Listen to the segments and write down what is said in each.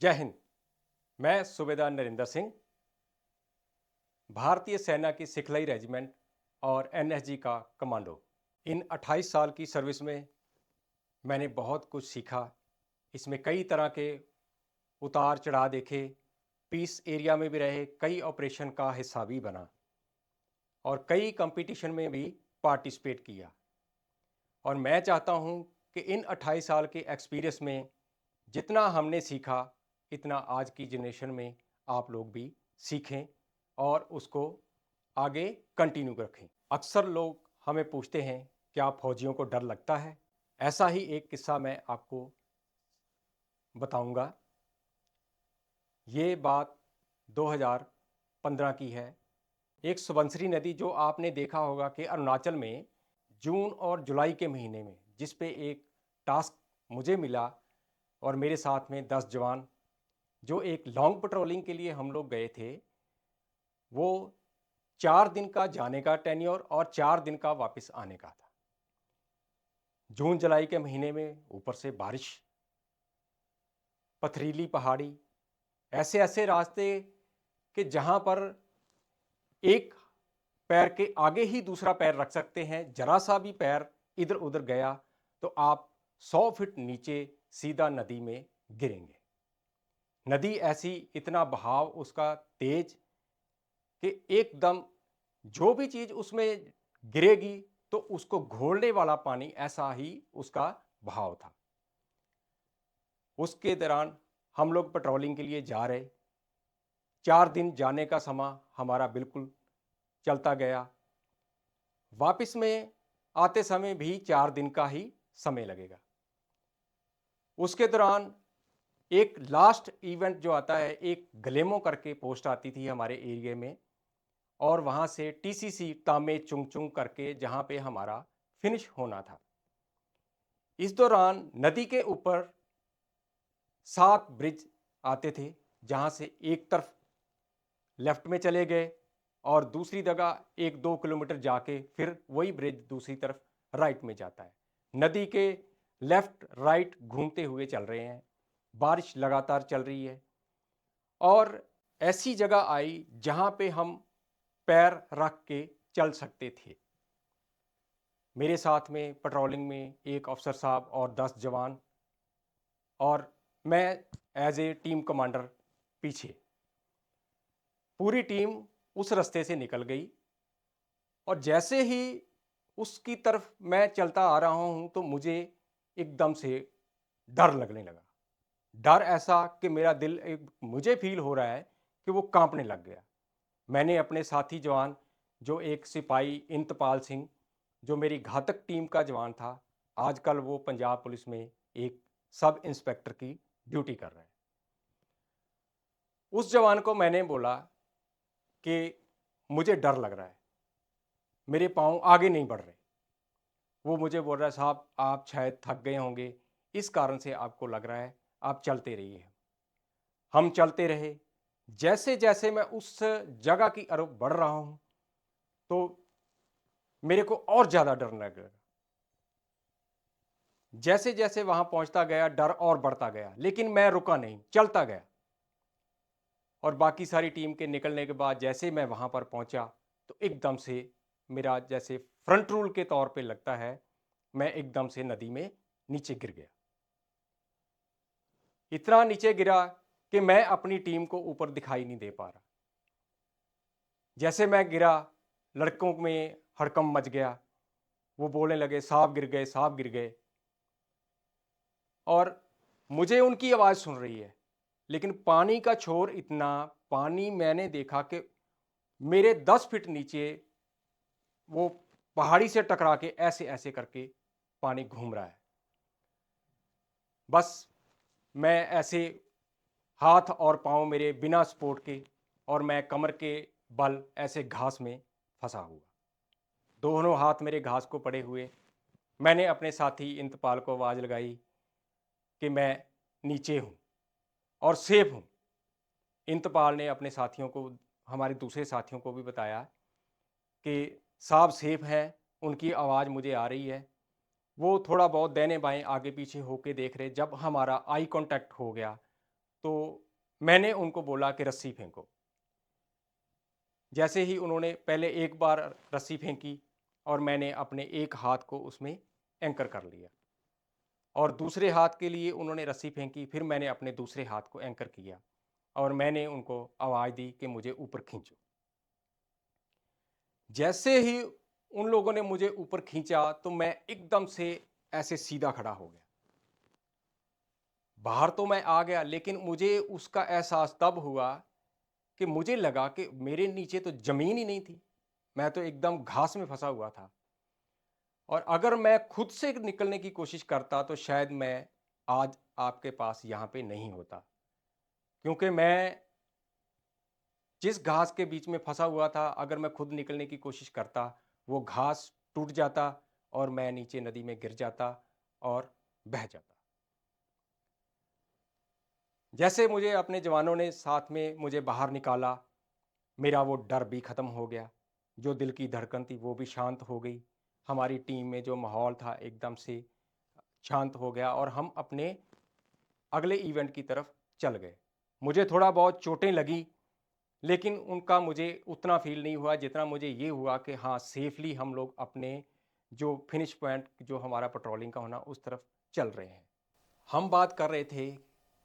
जय हिंद। मैं सूबेदार नरेंद्र सिंह, भारतीय सेना की सिखलई रेजिमेंट और एनएसजी का कमांडो। इन 28 साल की सर्विस में मैंने बहुत कुछ सीखा। इसमें कई तरह के उतार चढ़ाव देखे, पीस एरिया में भी रहे, कई ऑपरेशन का हिस्सा भी बना और कई कंपटीशन में भी पार्टिसिपेट किया। और मैं चाहता हूं कि इन 28 साल के एक्सपीरियंस में जितना हमने सीखा, इतना आज की जनरेशन में आप लोग भी सीखें और उसको आगे कंटिन्यू रखें। अक्सर लोग हमें पूछते हैं, क्या फौजियों को डर लगता है? ऐसा ही एक किस्सा मैं आपको बताऊंगा। ये बात 2015 की है। एक सुबनसिरी नदी, जो आपने देखा होगा कि अरुणाचल में जून और जुलाई के महीने में, जिस पे एक टास्क मुझे मिला और मेरे साथ में 10 जवान, जो एक लॉन्ग पेट्रोलिंग के लिए हम लोग गए थे। वो 4 दिन का जाने का टेन्योर और 4 दिन का वापस आने का था। जून जुलाई के महीने में ऊपर से बारिश, पथरीली पहाड़ी, ऐसे ऐसे रास्ते कि जहां पर एक पैर के आगे ही दूसरा पैर रख सकते हैं। जरा सा भी पैर इधर उधर गया तो आप 100 फीट नीचे सीधा नदी में गिरेंगे। नदी ऐसी, इतना बहाव उसका तेज कि एकदम जो भी चीज उसमें गिरेगी तो उसको घोलने वाला पानी, ऐसा ही उसका बहाव था। उसके दौरान हम लोग पेट्रोलिंग के लिए जा रहे। 4 दिन जाने का समय हमारा बिल्कुल चलता गया। वापस में आते समय भी 4 दिन का ही समय लगेगा। उसके दौरान एक लास्ट इवेंट जो आता है, एक गलेमो करके पोस्ट आती थी हमारे एरिया में, और वहां से टीसीसी तामे चुंग चुंग करके जहां पे हमारा फिनिश होना था। इस दौरान नदी के ऊपर 7 ब्रिज आते थे, जहां से एक तरफ लेफ्ट में चले गए और दूसरी जगह 1-2 किलोमीटर जाके फिर वही ब्रिज दूसरी तरफ राइट में जाता है। नदी के लेफ्ट राइट घूमते हुए चल रहे हैं। बारिश लगातार चल रही है और ऐसी जगह आई जहां पे हम पैर रख के चल सकते थे। मेरे साथ में पेट्रोलिंग में एक अफसर साहब और 10 जवान, और मैं एज ए टीम कमांडर पीछे। पूरी टीम उस रास्ते से निकल गई और जैसे ही उसकी तरफ मैं चलता आ रहा हूं तो मुझे एकदम से डर लगने लगा। डर ऐसा कि मेरा दिल, एक मुझे फील हो रहा है कि वो कांपने लग गया। मैंने अपने साथी जवान, जो एक सिपाही इंतपाल सिंह, जो मेरी घातक टीम का जवान था, आजकल वो पंजाब पुलिस में एक सब इंस्पेक्टर की ड्यूटी कर रहा है। उस जवान को मैंने बोला कि मुझे डर लग रहा है, मेरे पाँव आगे नहीं बढ़ रहे। वो मुझे बोल रहा है, साहब आप शायद थक गए होंगे, इस कारण से आपको लग रहा है, आप चलते रहिए। हम चलते रहे। जैसे जैसे मैं उस जगह की तरफ बढ़ रहा हूं तो मेरे को और ज्यादा डर लग रहा। जैसे जैसे वहां पहुंचता गया डर और बढ़ता गया, लेकिन मैं रुका नहीं, चलता गया। और बाकी सारी टीम के निकलने के बाद जैसे मैं वहां पर पहुंचा तो एकदम से मेरा, जैसे फ्रंट रूल के तौर पे लगता है, मैं एकदम से नदी में नीचे गिर गया। इतना नीचे गिरा कि मैं अपनी टीम को ऊपर दिखाई नहीं दे पा रहा। जैसे मैं गिरा, लड़कों में हड़कंप मच गया। वो बोलने लगे, साहब गिर गए, साहब गिर गए। और मुझे उनकी आवाज़ सुन रही है, लेकिन पानी का छोर इतना, पानी मैंने देखा कि मेरे 10 फीट नीचे वो पहाड़ी से टकरा के ऐसे ऐसे करके पानी घूम रहा है। बस मैं ऐसे, हाथ और पाँव मेरे बिना सपोर्ट के, और मैं कमर के बल ऐसे घास में फंसा हुआ। दोनों हाथ मेरे घास को पड़े हुए। मैंने अपने साथी इंतपाल को आवाज़ लगाई कि मैं नीचे हूँ और सेफ हूँ। इंतपाल ने अपने साथियों को, हमारे दूसरे साथियों को भी बताया कि साहब सेफ हैं, उनकी आवाज़ मुझे आ रही है। वो थोड़ा बहुत दाहिने बाएं आगे पीछे होके देख रहे। जब हमारा आई कांटेक्ट हो गया तो मैंने उनको बोला कि रस्सी फेंको। जैसे ही उन्होंने पहले एक बार रस्सी फेंकी और मैंने अपने एक हाथ को उसमें एंकर कर लिया, और दूसरे हाथ के लिए उन्होंने रस्सी फेंकी, फिर मैंने अपने दूसरे हाथ को एंकर किया और मैंने उनको आवाज़ दी कि मुझे ऊपर खींचो। जैसे ही उन लोगों ने मुझे ऊपर खींचा तो मैं एकदम से ऐसे सीधा खड़ा हो गया। बाहर तो मैं आ गया, लेकिन मुझे उसका एहसास तब हुआ कि मुझे लगा कि मेरे नीचे तो ज़मीन ही नहीं थी। मैं तो एकदम घास में फँसा हुआ था, और अगर मैं खुद से निकलने की कोशिश करता तो शायद मैं आज आपके पास यहाँ पे नहीं होता। क्योंकि मैं जिस घास के बीच में फँसा हुआ था, अगर मैं खुद निकलने की कोशिश करता, वो घास टूट जाता और मैं नीचे नदी में गिर जाता और बह जाता। जैसे मुझे अपने जवानों ने साथ में मुझे बाहर निकाला, मेरा वो डर भी ख़त्म हो गया। जो दिल की धड़कन थी वो भी शांत हो गई। हमारी टीम में जो माहौल था एकदम से शांत हो गया और हम अपने अगले इवेंट की तरफ चल गए। मुझे थोड़ा बहुत चोटें लगी, लेकिन उनका मुझे उतना फ़ील नहीं हुआ जितना मुझे ये हुआ कि हाँ, सेफ़ली हम लोग अपने जो फ़िनिश पॉइंट जो हमारा पेट्रोलिंग का होना उस तरफ चल रहे हैं। हम बात कर रहे थे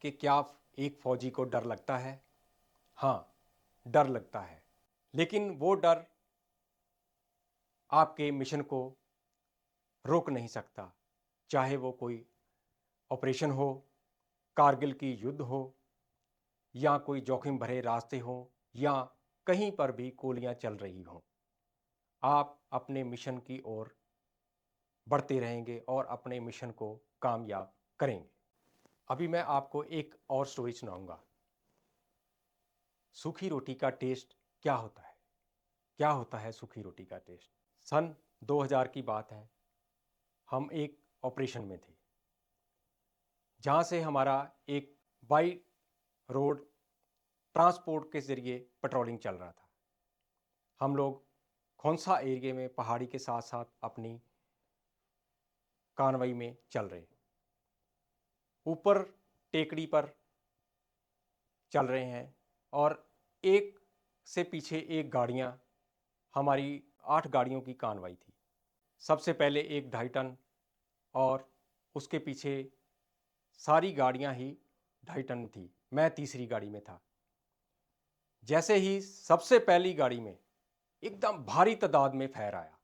कि क्या एक फ़ौजी को डर लगता है? हाँ, डर लगता है। लेकिन वो डर आपके मिशन को रोक नहीं सकता। चाहे वो कोई ऑपरेशन हो, कारगिल की युद्ध हो, या कोई जोखिम भरे रास्ते हों, या कहीं पर भी गोलियां चल रही हों। आप अपने मिशन की ओर बढ़ते रहेंगे और अपने मिशन को कामयाब करेंगे। अभी मैं आपको एक और स्टोरी सुनाऊंगा। सूखी रोटी का टेस्ट क्या होता है? क्या होता है सूखी रोटी का टेस्ट? सन 2000 की बात है। हम एक ऑपरेशन में थे, जहाँ से हमारा एक बाई रोड ट्रांसपोर्ट के ज़रिए पेट्रोलिंग चल रहा था। हम लोग खोंसा एरिया में पहाड़ी के साथ साथ अपनी कानवई में चल रहे, ऊपर टेकड़ी पर चल रहे हैं, और एक से पीछे एक गाड़ियाँ, हमारी 8 गाड़ियों की कानवाई थी। सबसे पहले एक 2.5 टन, और उसके पीछे सारी गाड़ियाँ ही 2.5 टन थी। मैं तीसरी गाड़ी में था। जैसे ही सबसे पहली गाड़ी में एकदम भारी तादाद में फायर आया,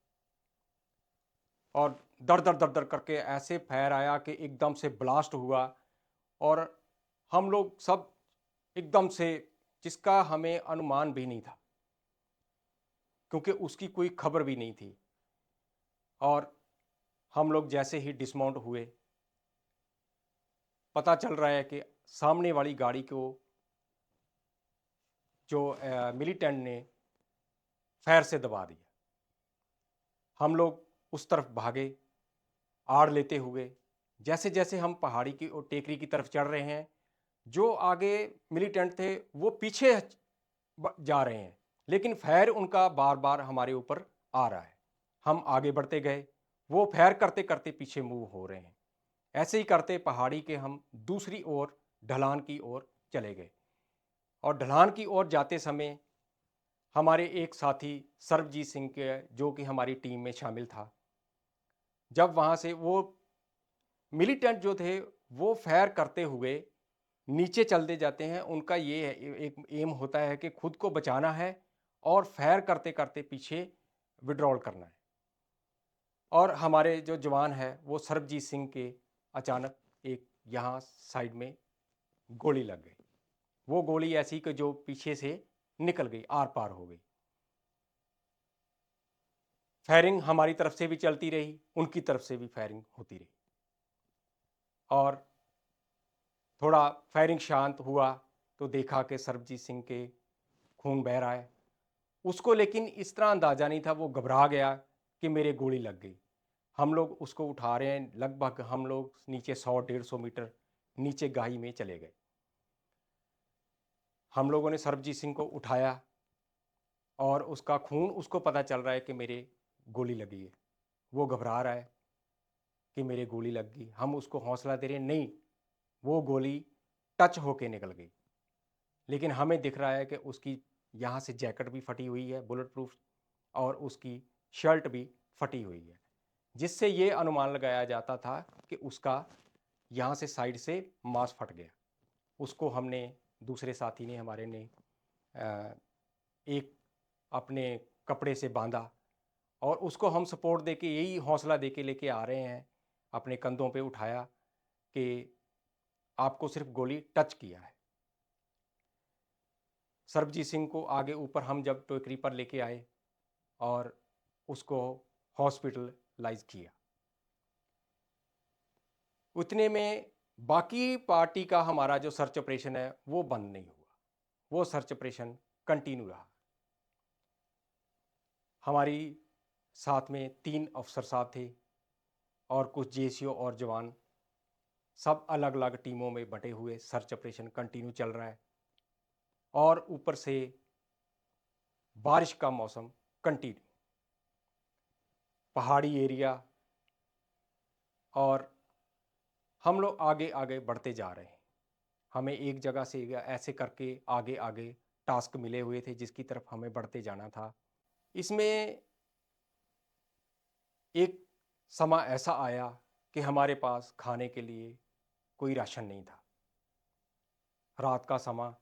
और दर दर दर दर करके ऐसे फायर आया कि एकदम से ब्लास्ट हुआ, और हम लोग सब एकदम से, जिसका हमें अनुमान भी नहीं था, क्योंकि उसकी कोई खबर भी नहीं थी। और हम लोग जैसे ही डिसमाउंट हुए, पता चल रहा है कि सामने वाली गाड़ी को जो मिलिटेंट ने फायर से दबा दिया। हम लोग उस तरफ भागे आड़ लेते हुए। जैसे जैसे हम पहाड़ी की और टेकरी की तरफ चढ़ रहे हैं, जो आगे मिलिटेंट थे वो पीछे जा रहे हैं, लेकिन फायर उनका बार बार हमारे ऊपर आ रहा है। हम आगे बढ़ते गए, वो फायर करते करते पीछे मूव हो रहे हैं। ऐसे ही करते पहाड़ी के हम दूसरी ओर ढलान की ओर चले गए, और ढलान की ओर जाते समय हमारे एक साथी सर्वजीत सिंह के, जो कि हमारी टीम में शामिल था, जब वहाँ से वो मिलिटेंट जो थे वो फायर करते हुए नीचे चलते जाते हैं। उनका ये एक एम होता है कि खुद को बचाना है और फायर करते करते पीछे विड्रॉल करना है। और हमारे जो जवान हैं वो सर्वजीत सिंह के अचानक एक यहाँ साइड में गोली लग गई। वो गोली ऐसी कि जो पीछे से निकल गई, आर पार हो गई। फायरिंग हमारी तरफ से भी चलती रही, उनकी तरफ से भी फायरिंग होती रही, और थोड़ा फायरिंग शांत हुआ तो देखा कि सर्वजीत सिंह के खून बह रहा है। उसको लेकिन इस तरह अंदाज़ा नहीं था, वो घबरा गया कि मेरे गोली लग गई। हम लोग उसको उठा रहे हैं, लगभग हम लोग नीचे 100-150 मीटर नीचे गाही में चले गए। हम लोगों ने सर्वजीत सिंह को उठाया, और उसका खून, उसको पता चल रहा है कि मेरे गोली लगी है। वो घबरा रहा है कि मेरे गोली लग गई। हम उसको हौसला दे रहे हैं, नहीं, वो गोली टच होके निकल गई, लेकिन हमें दिख रहा है कि उसकी यहाँ से जैकेट भी फटी हुई है बुलेट प्रूफ, और उसकी शर्ट भी फटी हुई है, जिससे ये अनुमान लगाया जाता था कि उसका यहाँ से साइड से मांस फट गया। उसको हमने, दूसरे साथी ने, हमारे ने एक अपने कपड़े से बांधा, और उसको हम सपोर्ट दे के, यही हौसला दे के लेके आ रहे हैं, अपने कंधों पे उठाया कि आपको सिर्फ गोली टच किया है। सरबजीत सिंह को आगे ऊपर हम जब टोकरी पर लेके आए और उसको हॉस्पिटलाइज किया, उतने में बाकी पार्टी का हमारा जो सर्च ऑपरेशन है वो बंद नहीं हुआ, वो सर्च ऑपरेशन कंटिन्यू रहा। हमारी साथ में 3 अफसर साहब थे और कुछ जेसीओ और जवान, सब अलग अलग टीमों में बटे हुए सर्च ऑपरेशन कंटिन्यू चल रहा है, और ऊपर से बारिश का मौसम कंटिन्यू, पहाड़ी एरिया, और हम लोग आगे आगे बढ़ते जा रहे हैं। हमें एक जगह से ऐसे करके आगे आगे टास्क मिले हुए थे जिसकी तरफ हमें बढ़ते जाना था। इसमें एक समय ऐसा आया कि हमारे पास खाने के लिए कोई राशन नहीं था। रात का समय,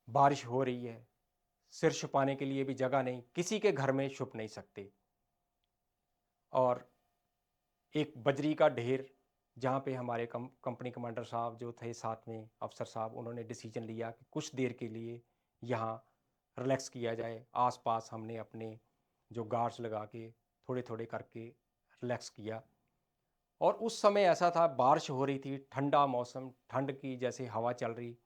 बारिश हो रही है, सिर छुपाने के लिए भी जगह नहीं, किसी के घर में छुप नहीं सकते, और एक बजरी का ढेर, जहाँ पे हमारे कंपनी कमांडर साहब जो थे साथ में अफसर साहब, उन्होंने डिसीजन लिया कि कुछ देर के लिए यहाँ रिलैक्स किया जाए। आसपास हमने अपने जो गार्ड्स लगा के थोड़े थोड़े करके रिलैक्स किया, और उस समय ऐसा था, बारिश हो रही थी, ठंडा मौसम, ठंड की जैसे हवा चल रही,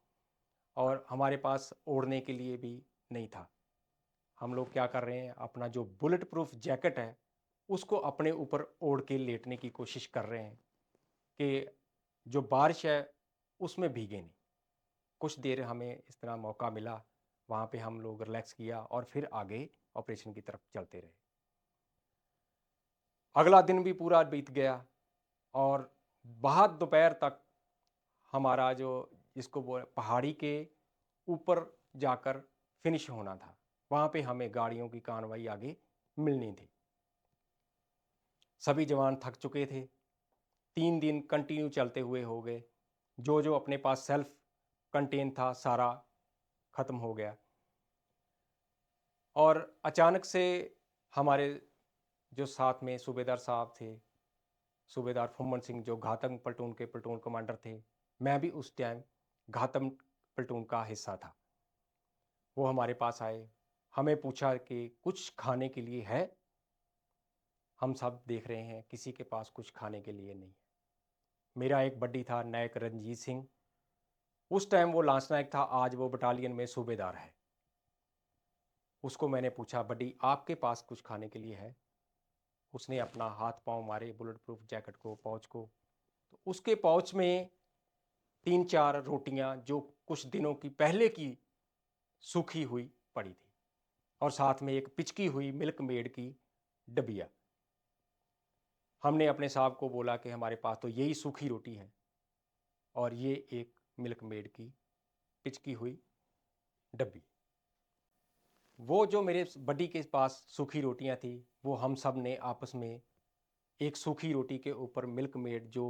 और हमारे पास ओढ़ने के लिए भी नहीं था। हम लोग क्या कर रहे हैं, अपना जो बुलेट प्रूफ जैकेट है उसको अपने ऊपर ओढ़ के लेटने की कोशिश कर रहे हैं कि जो बारिश है उसमें भीगे नहीं। कुछ देर हमें इस तरह मौका मिला, वहाँ पे हम लोग रिलैक्स किया और फिर आगे ऑपरेशन की तरफ चलते रहे। अगला दिन भी पूरा बीत गया, और बहुत दोपहर तक हमारा जो, जिसको पहाड़ी के ऊपर जाकर फिनिश होना था, वहाँ पे हमें गाड़ियों की कार्रवाई आगे मिलनी थी। सभी जवान थक चुके थे, 3 दिन कंटिन्यू चलते हुए हो गए, जो जो अपने पास सेल्फ कंटेन था सारा ख़त्म हो गया, और अचानक से हमारे जो साथ में सूबेदार साहब थे, सूबेदार फुम्मन सिंह, जो घातम प्लेटून के प्लेटून कमांडर थे, मैं भी उस टाइम घातम प्लेटून का हिस्सा था, वो हमारे पास आए, हमें पूछा कि कुछ खाने के लिए है। हम सब देख रहे हैं किसी के पास कुछ खाने के लिए नहीं है। मेरा एक बड्डी था नायक रणजीत सिंह, उस टाइम वो लांस नायक था, आज वो बटालियन में सूबेदार है। उसको मैंने पूछा, बड्डी आपके पास कुछ खाने के लिए है? उसने अपना हाथ पांव मारे बुलेट प्रूफ जैकेट को, पाउच को, तो उसके पाउच में 3-4 रोटियां जो कुछ दिनों की पहले की सूखी हुई पड़ी थी, और साथ में एक पिचकी हुई मिल्क मेड की डबिया। हमने अपने साहब को बोला कि हमारे पास तो यही सूखी रोटी है और ये एक मिल्क मेड की पिचकी हुई डब्बी। वो जो मेरे बड्डी के पास सूखी रोटियां थी, वो हम सब ने आपस में एक सूखी रोटी के ऊपर मिल्क मेड जो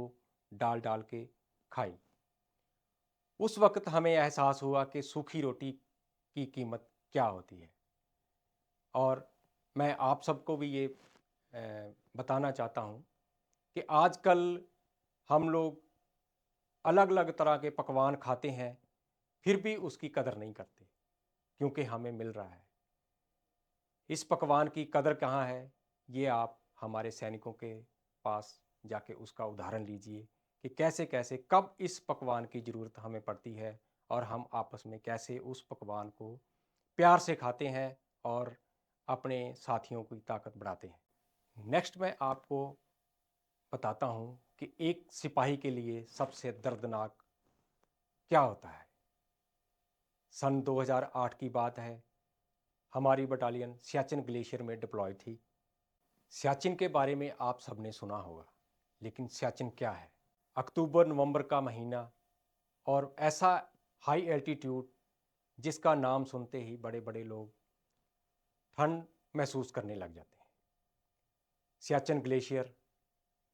डाल डाल के खाई। उस वक्त हमें एहसास हुआ कि सूखी रोटी की कीमत क्या होती है, और मैं आप सबको भी ये बताना चाहता हूँ कि आजकल हम लोग अलग अलग तरह के पकवान खाते हैं, फिर भी उसकी कदर नहीं करते, क्योंकि हमें मिल रहा है। इस पकवान की कदर कहाँ है, ये आप हमारे सैनिकों के पास जाके उसका उदाहरण लीजिए कि कैसे कैसे कब इस पकवान की ज़रूरत हमें पड़ती है, और हम आपस में कैसे उस पकवान को प्यार से खाते हैं और अपने साथियों की ताकत बढ़ाते हैं। नेक्स्ट मैं आपको बताता हूँ कि एक सिपाही के लिए सबसे दर्दनाक क्या होता है। सन 2008 की बात है, हमारी बटालियन सियाचिन ग्लेशियर में डिप्लॉय थी। सियाचिन के बारे में आप सबने सुना होगा, लेकिन सियाचिन क्या है? अक्टूबर नवंबर का महीना, और ऐसा हाई एल्टीट्यूड जिसका नाम सुनते ही बड़े बड़े लोग ठंड महसूस करने लग जाते हैं। सियाचिन ग्लेशियर,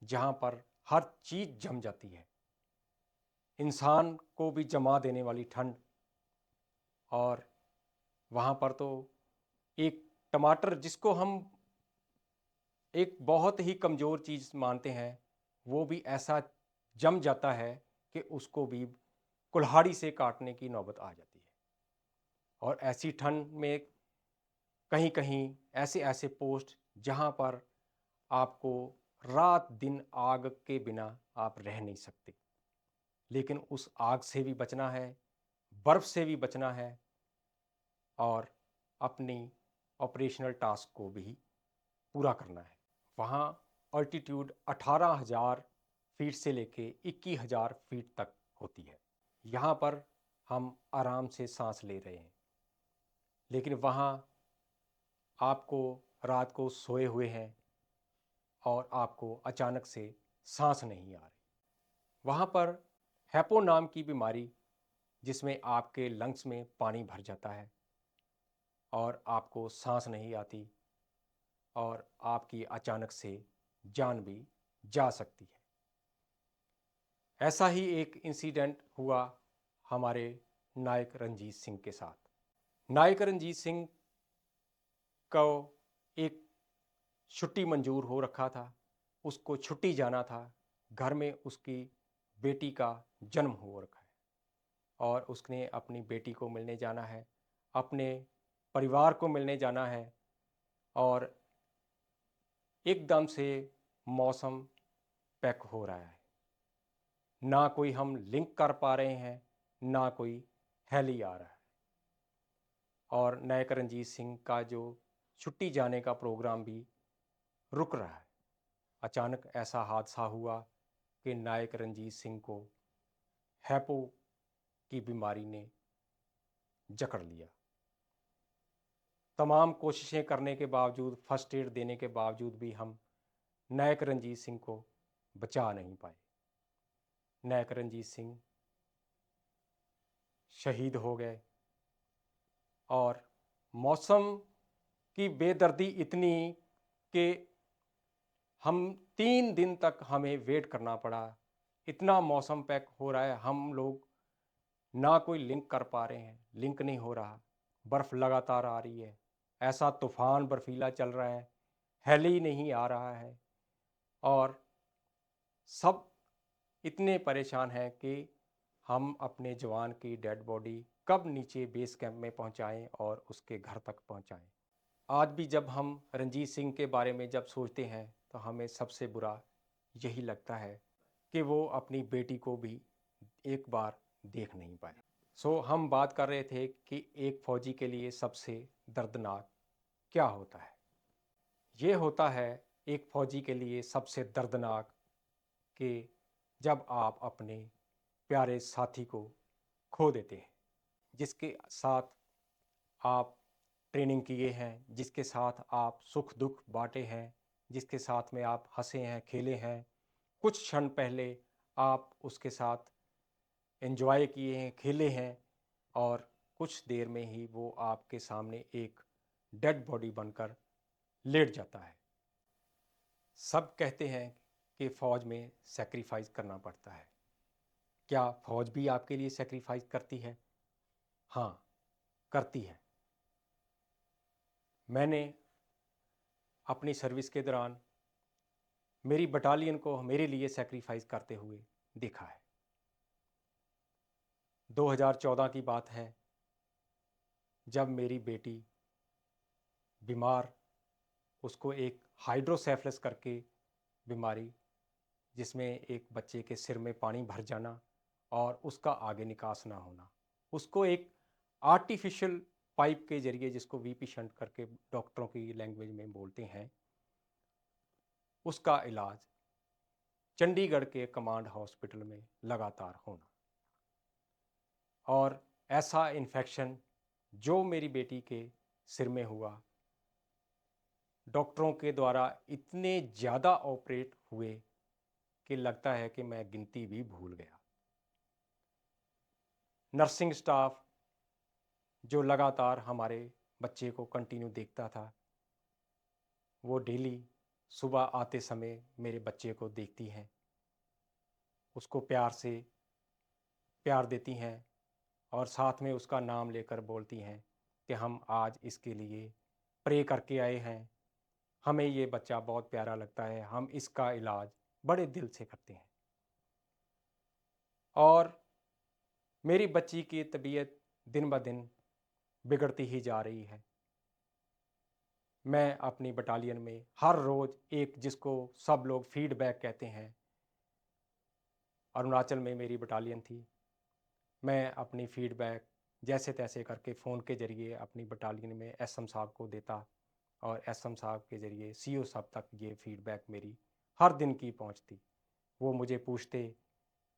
जहाँ पर हर चीज़ जम जाती है, इंसान को भी जमा देने वाली ठंड, और वहाँ पर तो एक टमाटर जिसको हम एक बहुत ही कमज़ोर चीज़ मानते हैं, वो भी ऐसा जम जाता है कि उसको भी कुल्हाड़ी से काटने की नौबत आ जाती है। और ऐसी ठंड में कहीं कहीं ऐसे ऐसे पोस्ट जहाँ पर आपको रात दिन आग के बिना आप रह नहीं सकते, लेकिन उस आग से भी बचना है, बर्फ़ से भी बचना है, और अपनी ऑपरेशनल टास्क को भी पूरा करना है। वहाँ अल्टीट्यूड 18,000 फीट से लेके 21,000 फीट तक होती है। यहाँ पर हम आराम से सांस ले रहे हैं, लेकिन वहाँ आपको रात को सोए हुए हैं और आपको अचानक से सांस नहीं आ रही। वहाँ पर हैपो नाम की बीमारी, जिसमें आपके लंग्स में पानी भर जाता है और आपको सांस नहीं आती, और आपकी अचानक से जान भी जा सकती है। ऐसा ही एक इंसिडेंट हुआ हमारे नायक रंजीत सिंह के साथ। नायक रंजीत सिंह को एक छुट्टी मंजूर हो रखा था, उसको छुट्टी जाना था, घर में उसकी बेटी का जन्म हो रखा है और उसने अपनी बेटी को मिलने जाना है, अपने परिवार को मिलने जाना है, और एकदम से मौसम पैक हो रहा है। ना कोई हम लिंक कर पा रहे हैं, ना कोई हेली आ रहा है, और नायक रंजीत सिंह का जो छुट्टी जाने का प्रोग्राम भी रुक रहा है। अचानक ऐसा हादसा हुआ कि नायक रंजीत सिंह को हैपो की बीमारी ने जकड़ लिया। तमाम कोशिशें करने के बावजूद, फर्स्ट एड देने के बावजूद भी हम नायक रंजीत सिंह को बचा नहीं पाए। नायक रंजीत सिंह शहीद हो गए, और मौसम की बेदर्दी इतनी कि हम 3 दिन तक हमें वेट करना पड़ा। इतना मौसम पैक हो रहा है, हम लोग ना कोई लिंक कर पा रहे हैं, लिंक नहीं हो रहा, बर्फ़ लगातार आ रही है, ऐसा तूफ़ान बर्फीला चल रहा है, हेली नहीं आ रहा है, और सब इतने परेशान हैं कि हम अपने जवान की डेड बॉडी कब नीचे बेस कैंप में पहुंचाएं और उसके घर तक पहुंचाएं। आज भी जब हम रंजीत सिंह के बारे में जब सोचते हैं तो हमें सबसे बुरा यही लगता है कि वो अपनी बेटी को भी एक बार देख नहीं पाए। हम बात कर रहे थे कि एक फौजी के लिए सबसे दर्दनाक क्या होता है। ये होता है एक फौजी के लिए सबसे दर्दनाक कि जब आप अपने प्यारे साथी को खो देते हैं, जिसके साथ आप ट्रेनिंग किए हैं, जिसके साथ आप सुख दुख बांटे हैं, जिसके साथ में आप हंसे हैं, खेले हैं, कुछ क्षण पहले आप उसके साथ एंजॉय किए हैं, खेले हैं, और कुछ देर में ही वो आपके सामने एक डेड बॉडी बनकर लेट जाता है। सब कहते हैं कि फ़ौज में सेक्रीफाइस करना पड़ता है। क्या फ़ौज भी आपके लिए सेक्रीफाइस करती है? हाँ, करती है। मैंने अपनी सर्विस के दौरान मेरी बटालियन को मेरे लिए सेक्रीफाइस करते हुए देखा है। 2014 की बात है, जब मेरी बेटी बीमार, उसको एक हाइड्रोसेफलस करके बीमारी, जिसमें एक बच्चे के सिर में पानी भर जाना और उसका आगे निकास ना होना, उसको एक आर्टिफिशियल पाइप के जरिए, जिसको वीपी शंट करके डॉक्टरों की लैंग्वेज में बोलते हैं, उसका इलाज चंडीगढ़ के कमांड हॉस्पिटल में लगातार होना, और ऐसा इन्फेक्शन जो मेरी बेटी के सिर में हुआ, डॉक्टरों के द्वारा इतने ज़्यादा ऑपरेट हुए कि लगता है कि मैं गिनती भी भूल गया। नर्सिंग स्टाफ जो लगातार हमारे बच्चे को कंटिन्यू देखता था, वो डेली सुबह आते समय मेरे बच्चे को देखती हैं, उसको प्यार देती हैं और साथ में उसका नाम लेकर बोलती हैं कि हम आज इसके लिए प्रे करके आए हैं, हमें ये बच्चा बहुत प्यारा लगता है, हम इसका इलाज बड़े दिल से करते हैं। और मेरी बच्ची की तबीयत दिन ब दिन बिगड़ती ही जा रही है। मैं अपनी बटालियन में हर रोज़ एक, जिसको सब लोग फीडबैक कहते हैं, अरुणाचल में मेरी बटालियन थी, मैं अपनी फीडबैक जैसे तैसे करके फ़ोन के ज़रिए अपनी बटालियन में एसएम साहब को देता और एसएम साहब के ज़रिए सीओ साहब तक ये फीडबैक मेरी हर दिन की पहुंचती। वो मुझे पूछते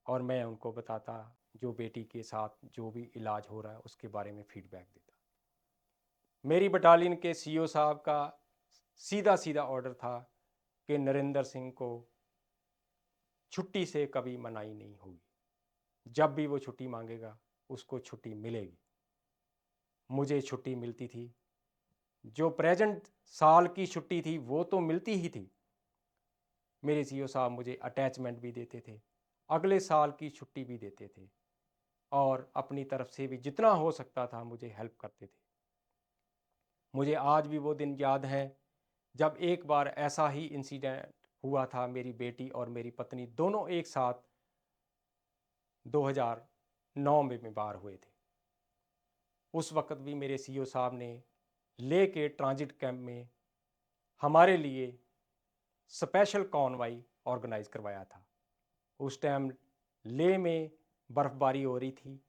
और मैं उनको बताता, जो बेटी के साथ जो भी इलाज हो रहा है उसके बारे में फीडबैक देता। मेरी बटालियन के सीओ साहब का सीधा सीधा ऑर्डर था कि नरेंद्र सिंह को छुट्टी से कभी मनाही नहीं होगी, जब भी वो छुट्टी मांगेगा उसको छुट्टी मिलेगी। मुझे छुट्टी मिलती थी, जो प्रेजेंट साल की छुट्टी थी वो तो मिलती ही थी। मेरे सीओ साहब मुझे अटैचमेंट भी देते थे, अगले साल की छुट्टी भी देते थे और अपनी तरफ से भी जितना हो सकता था मुझे हेल्प करते थे। मुझे आज भी वो दिन याद है जब एक बार ऐसा ही इंसिडेंट हुआ था, मेरी बेटी और मेरी पत्नी दोनों एक साथ 2009 में बीमार हुए थे। उस वक्त भी मेरे सीओ साहब ने ले के ट्रांजिट कैंप में हमारे लिए स्पेशल कॉन्वाई ऑर्गेनाइज करवाया था। उस टाइम ले में बर्फ़बारी हो रही थी,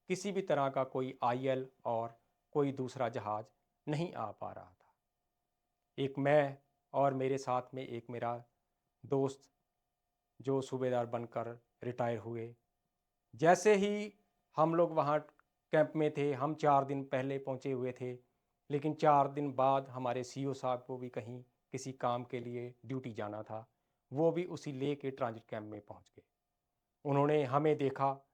किसी भी तरह का कोई आईएल और कोई दूसरा जहाज़ नहीं आ पा रहा था। एक मैं और मेरे साथ में एक मेरा दोस्त जो सूबेदार बनकर रिटायर हुए। जैसे ही हम लोग वहाँ कैंप में थे, हम 4 दिन पहले पहुँचे हुए थे, लेकिन 4 दिन बाद हमारे सीओ साहब को भी कहीं किसी काम के लिए ड्यूटी जाना था, वो भी उसी ले के ट्रांजिट कैंप में पहुँच गए। उन्होंने हमें देखा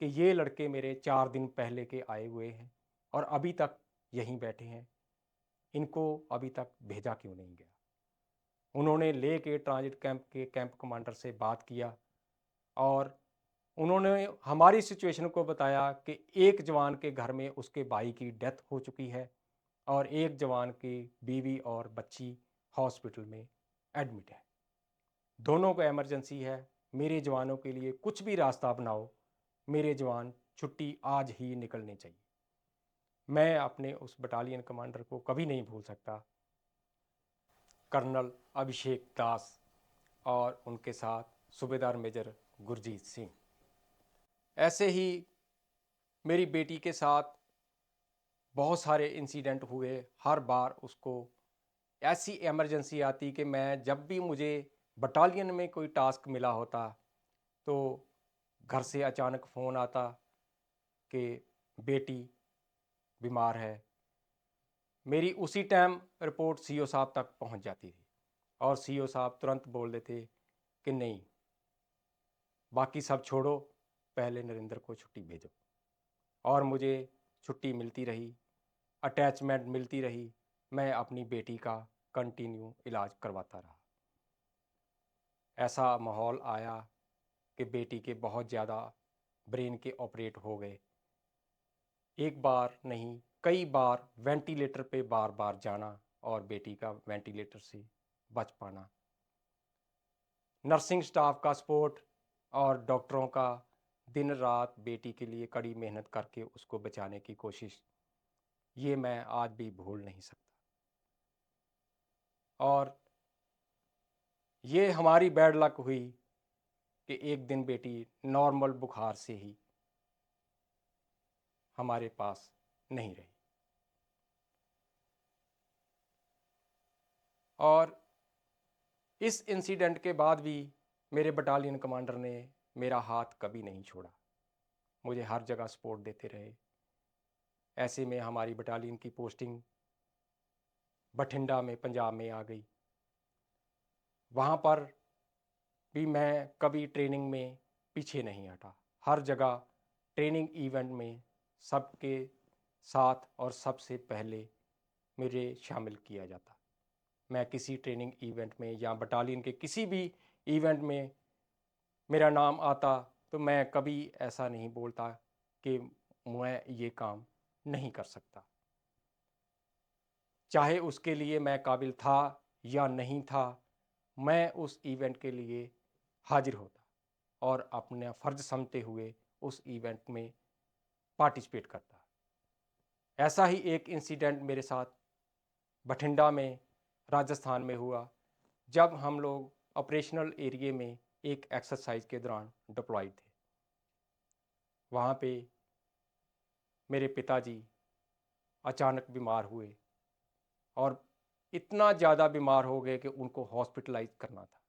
कि ये लड़के मेरे 4 दिन पहले के आए हुए हैं और अभी तक यहीं बैठे हैं, इनको अभी तक भेजा क्यों नहीं गया। उन्होंने ले के ट्रांजिट कैंप के कैंप कमांडर से बात किया और उन्होंने हमारी सिचुएशन को बताया कि एक जवान के घर में उसके भाई की डेथ हो चुकी है और एक जवान की बीवी और बच्ची हॉस्पिटल में एडमिट है, दोनों को इमरजेंसी है, मेरे जवानों के लिए कुछ भी रास्ता अपनाओ, मेरे जवान छुट्टी आज ही निकलनी चाहिए। मैं अपने उस बटालियन कमांडर को कभी नहीं भूल सकता, कर्नल अभिषेक दास और उनके साथ सूबेदार मेजर गुरजीत सिंह। ऐसे ही मेरी बेटी के साथ बहुत सारे इंसिडेंट हुए। हर बार उसको ऐसी इमरजेंसी आती कि मैं, जब भी मुझे बटालियन में कोई टास्क मिला होता, तो घर से अचानक फ़ोन आता कि बेटी बीमार है। मेरी उसी टाइम रिपोर्ट सीओ साहब तक पहुंच जाती थी और सीओ साहब तुरंत बोल देते कि नहीं, बाकी सब छोड़ो, पहले नरेंद्र को छुट्टी भेजो। और मुझे छुट्टी मिलती रही, अटैचमेंट मिलती रही, मैं अपनी बेटी का कंटिन्यू इलाज करवाता रहा। ऐसा माहौल आया कि बेटी के बहुत ज़्यादा ब्रेन के ऑपरेट हो गए, एक बार नहीं कई बार वेंटिलेटर पे बार बार जाना और बेटी का वेंटिलेटर से बच पाना। नर्सिंग स्टाफ का सपोर्ट और डॉक्टरों का दिन रात बेटी के लिए कड़ी मेहनत करके उसको बचाने की कोशिश, ये मैं आज भी भूल नहीं सकता। और ये हमारी बैड लक हुई कि एक दिन बेटी नॉर्मल बुखार से ही हमारे पास नहीं रही। और इस इंसिडेंट के बाद भी मेरे बटालियन कमांडर ने मेरा हाथ कभी नहीं छोड़ा, मुझे हर जगह सपोर्ट देते रहे। ऐसे में हमारी बटालियन की पोस्टिंग बठिंडा में पंजाब में आ गई। वहाँ पर भी मैं कभी ट्रेनिंग में पीछे नहीं हटा, हर जगह ट्रेनिंग इवेंट में सबके साथ और सबसे पहले मुझे शामिल किया जाता। मैं किसी ट्रेनिंग इवेंट में या बटालियन के किसी भी इवेंट में मेरा नाम आता तो मैं कभी ऐसा नहीं बोलता कि मैं ये काम नहीं कर सकता। चाहे उसके लिए मैं काबिल था या नहीं था, मैं उस इवेंट के लिए हाजिर होता और अपना फ़र्ज समझते हुए उस इवेंट में पार्टिसिपेट करता। ऐसा ही एक इंसिडेंट मेरे साथ बठिंडा में राजस्थान में हुआ, जब हम लोग ऑपरेशनल एरिया में एक एक्सरसाइज के दौरान डिप्लॉयड थे। वहाँ पे मेरे पिताजी अचानक बीमार हुए और इतना ज़्यादा बीमार हो गए कि उनको हॉस्पिटलाइज करना था।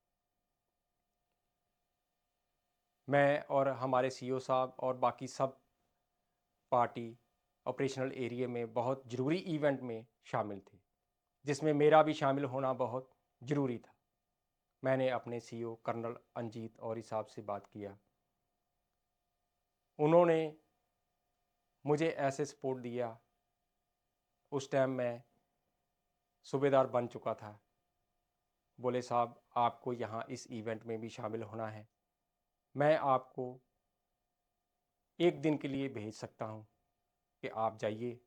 मैं और हमारे सीईओ साहब और बाकी सब पार्टी ऑपरेशनल एरिया में बहुत ज़रूरी इवेंट में शामिल थे, जिसमें मेरा भी शामिल होना बहुत ज़रूरी था। मैंने अपने सीईओ कर्नल अंजीत और साहब से बात किया। उन्होंने मुझे ऐसे सपोर्ट दिया। उस टाइम मैं सूबेदार बन चुका था। बोले साहब, आपको यहाँ इस इवेंट में भी शामिल होना है, मैं आपको एक दिन के लिए भेज सकता हूँ कि आप जाइए,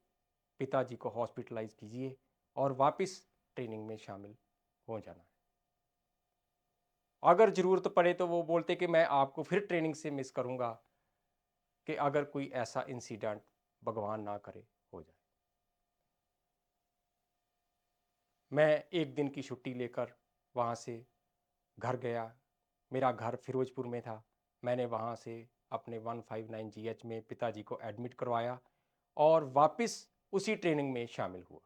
पिताजी को हॉस्पिटलाइज कीजिए और वापस ट्रेनिंग में शामिल हो जाना है। अगर ज़रूरत पड़े तो वो बोलते कि मैं आपको फिर ट्रेनिंग से मिस करूँगा, कि अगर कोई ऐसा इंसिडेंट भगवान ना करे हो जाए। मैं एक दिन की छुट्टी लेकर वहाँ से घर गया। मेरा घर फिरोजपुर में था। मैंने वहाँ से अपने 159 जीएच में पिताजी को एडमिट करवाया और वापस उसी ट्रेनिंग में शामिल हुआ।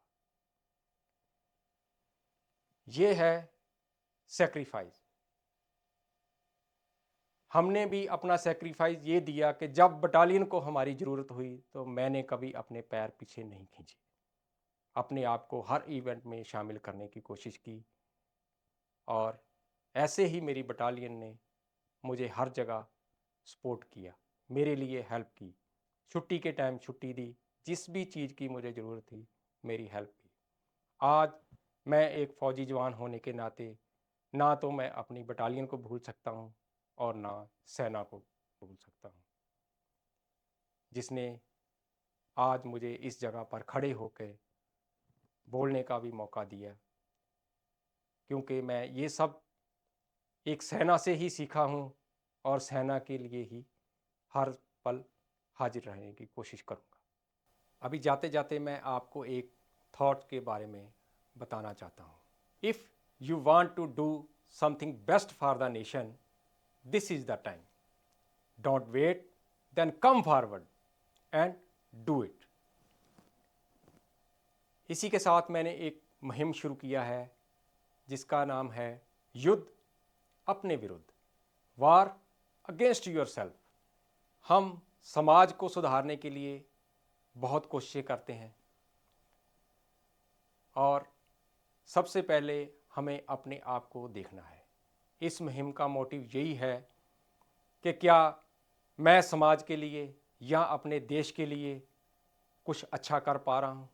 ये है सेक्रीफाइस। हमने भी अपना सेक्रीफाइस ये दिया कि जब बटालियन को हमारी ज़रूरत हुई तो मैंने कभी अपने पैर पीछे नहीं खींचे। अपने आप को हर इवेंट में शामिल करने की कोशिश की और ऐसे ही मेरी बटालियन ने मुझे हर जगह सपोर्ट किया, मेरे लिए हेल्प की। छुट्टी के टाइम छुट्टी दी, जिस भी चीज़ की मुझे ज़रूरत थी मेरी हेल्प की। आज मैं एक फ़ौजी जवान होने के नाते ना तो मैं अपनी बटालियन को भूल सकता हूँ और ना सेना को भूल सकता हूँ, जिसने आज मुझे इस जगह पर खड़े होकर बोलने का भी मौका दिया, क्योंकि मैं ये सब एक सेना से ही सीखा हूँ और सेना के लिए ही हर पल हाजिर रहने की कोशिश करूँगा। अभी जाते जाते मैं आपको एक थॉट के बारे में बताना चाहता हूँ। If you want to do something best for the nation, this is the time. Don't wait, then come forward and do it. इसी के साथ मैंने एक मुहिम शुरू किया है जिसका नाम है युद्ध अपने विरुद्ध, वार अगेंस्ट योर सेल्फ। हम समाज को सुधारने के लिए बहुत कोशिशें करते हैं और सबसे पहले हमें अपने आप को देखना है। इस मुहिम का मोटिव यही है कि क्या मैं समाज के लिए या अपने देश के लिए कुछ अच्छा कर पा रहा हूँ।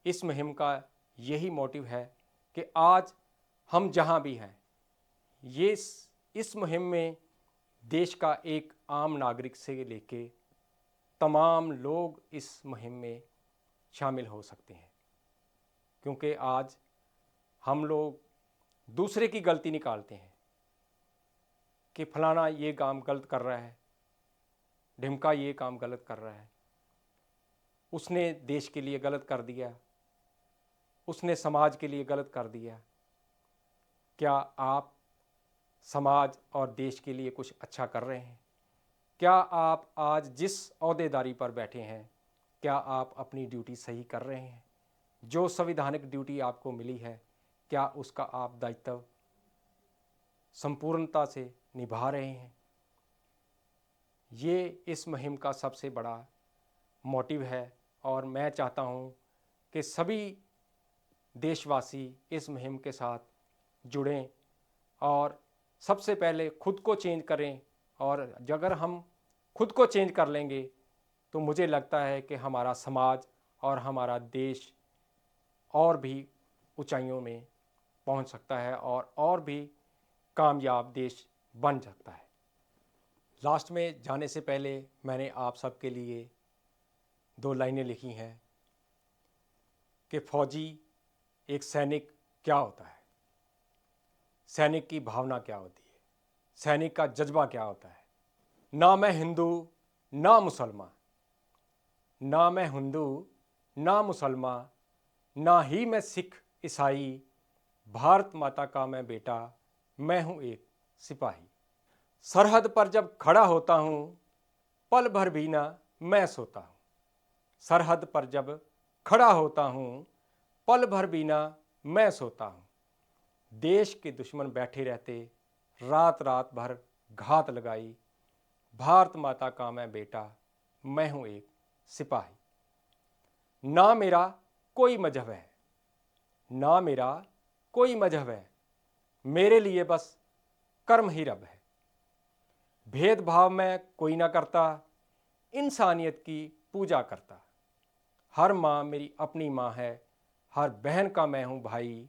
इस मुहिम का यही मोटिव है कि आज हम जहाँ भी हैं, ये इस मुहिम में देश का एक आम नागरिक से लेके तमाम लोग इस मुहिम में शामिल हो सकते हैं, क्योंकि आज हम लोग दूसरे की गलती निकालते हैं कि फलाना ये काम गलत कर रहा है, ढिमका ये काम गलत कर रहा है, उसने देश के लिए गलत कर दिया, उसने समाज के लिए गलत कर दिया। क्या आप समाज और देश के लिए कुछ अच्छा कर रहे हैं? क्या आप आज जिस ओहदेदारी पर बैठे हैं, क्या आप अपनी ड्यूटी सही कर रहे हैं? जो संवैधानिक ड्यूटी आपको मिली है, क्या उसका आप दायित्व संपूर्णता से निभा रहे हैं? ये इस मुहिम का सबसे बड़ा मोटिव है और मैं चाहता हूँ कि सभी देशवासी इस मुहिम के साथ जुड़ें और सबसे पहले खुद को चेंज करें। और अगर हम खुद को चेंज कर लेंगे तो मुझे लगता है कि हमारा समाज और हमारा देश और भी ऊंचाइयों में पहुंच सकता है और भी कामयाब देश बन सकता है। लास्ट में जाने से पहले मैंने आप सबके लिए 2 लाइनें लिखी हैं कि फौजी एक सैनिक क्या होता है, सैनिक की भावना क्या होती है, सैनिक का जज्बा क्या होता है। ना मैं हिंदू ना मुसलमान, ना मैं हिंदू ना मुसलमान, ना ही मैं सिख ईसाई, भारत माता का मैं बेटा, मैं हूँ एक सिपाही। सरहद पर जब खड़ा होता हूँ पल भर भी ना मैं सोता हूँ, सरहद पर जब खड़ा होता हूँ पल भर भी ना मैं सोता हूँ। देश के दुश्मन बैठे रहते रात रात भर घात लगाई, भारत माता का मैं बेटा, मैं हूँ एक सिपाही। ना मेरा कोई मजहब है, ना मेरा कोई मजहब है, मेरे लिए बस कर्म ही रब है। भेदभाव मैं कोई ना करता, इंसानियत की पूजा करता। हर माँ मेरी अपनी माँ है, हर बहन का मैं हूँ भाई,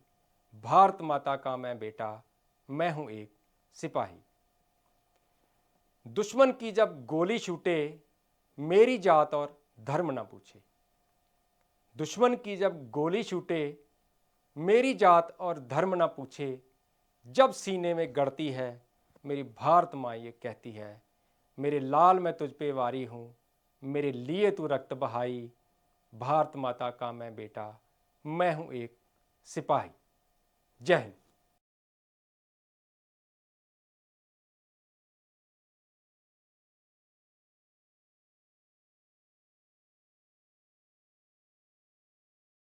भारत माता का मैं बेटा, मैं हूँ एक सिपाही। दुश्मन की जब गोली छूटे मेरी जात और धर्म ना पूछे, दुश्मन की जब गोली छूटे मेरी जात और धर्म ना पूछे। जब सीने में गड़ती है मेरी भारत माँ ये कहती है, मेरे लाल मैं तुझ पे वारी हूँ, मेरे लिए तू रक्त बहाई, भारत माता का मैं बेटा, मैं हूँ एक सिपाही। जय हिंद।